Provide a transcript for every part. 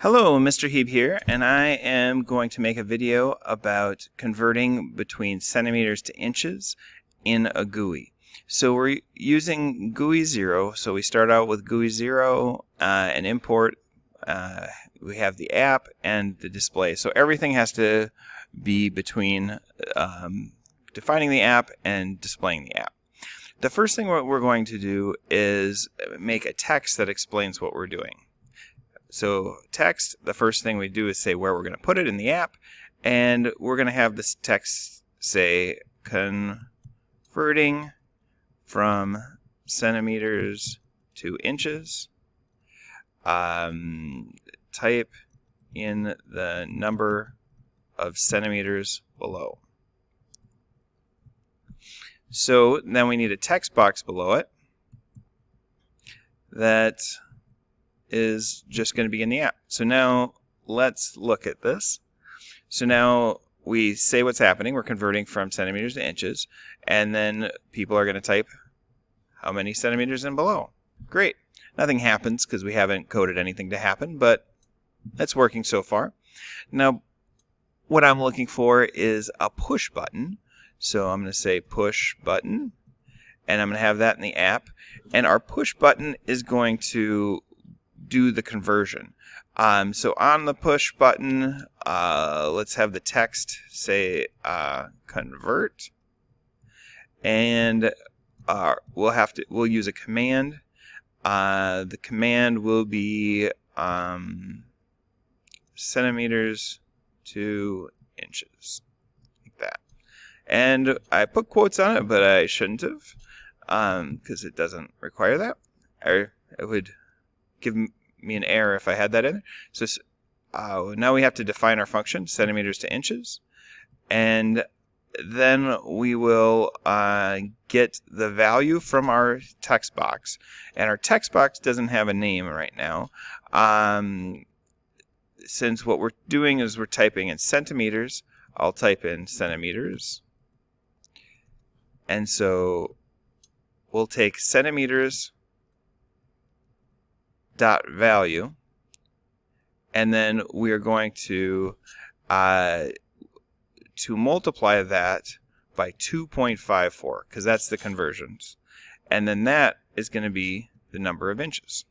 Hello, Mr. Heeb here, and I am going to make a video about converting between centimeters to inches in a GUI. So we're using guizero, so we start out with guizero and import. We have the app and the display. So everything has to be between defining the app and displaying the app. The first thing what we're going to do is make a text that explains what we're doing. So text, the first thing we do is say where we're going to put it in the app, and we're going to have this text say converting from centimeters to inches. Type in the number of centimeters below. So then we need a text box below it that is just going to be in the app. So now let's look at this. So now we say what's happening. We're converting from centimeters to inches, and then people are going to type how many centimeters and below. Great. Nothing happens because we haven't coded anything to happen, but that's working so far. Now what I'm looking for is a push button. So I'm going to say push button, and I'm going to have that in the app, and our push button is going to do the conversion. So on the push button, let's have the text say convert, and we'll use a command. The command will be centimeters to inches, like that. And I put quotes on it, but I shouldn't have, because it doesn't require that. Or it would give me an error if I had that in there. So now we have to define our function, centimeters to inches, and then we will get the value from our text box. And our text box doesn't have a name right now. Since what we're doing is we're typing in centimeters, I'll type in centimeters. And so we'll take centimeters dot value, and then we are going to multiply that by 2.54, because that's the conversions, and then that is going to be the number of inches.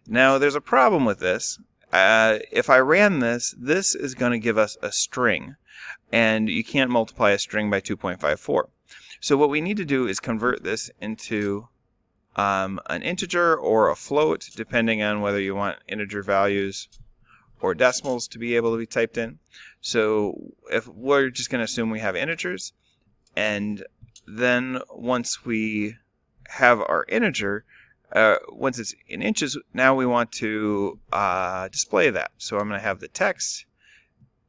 Now there's a problem with this. If I ran this is going to give us a string, and you can't multiply a string by 2.54. So what we need to do is convert this into an integer or a float, depending on whether you want integer values or decimals to be able to be typed in. So if we're just going to assume we have integers, and then once we have our integer, once it's in inches, now we want to display that. So I'm going to have the text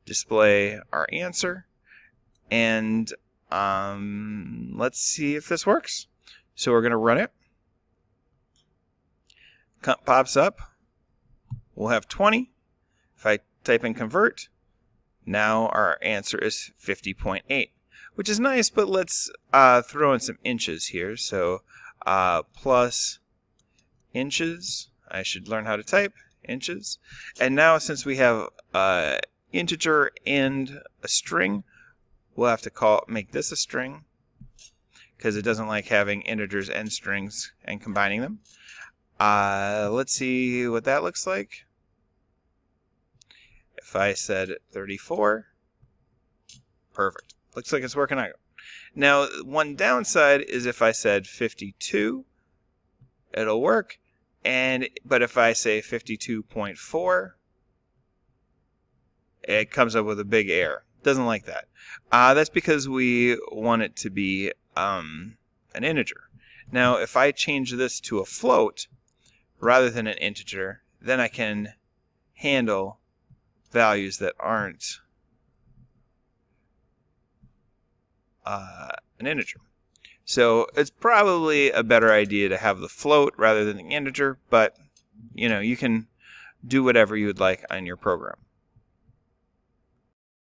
display our answer, and let's see if this works. So we're going to run it. Pops up. We'll have 20. If I type in convert, now our answer is 50.8, which is nice, but let's throw in some inches here. So plus inches. I should learn how to type inches. And now since we have integer and a string, we'll have to make this a string, because it doesn't like having integers and strings and combining them. Let's see what that looks like. If I said 34, perfect. Looks like it's working out. Now, one downside is if I said 52, it'll work. But if I say 52.4, it comes up with a big error. Doesn't like that. That's because we want it to be an integer. Now, if I change this to a float rather than an integer, then I can handle values that aren't an integer. So it's probably a better idea to have the float rather than the integer, but you can do whatever you would like on your program.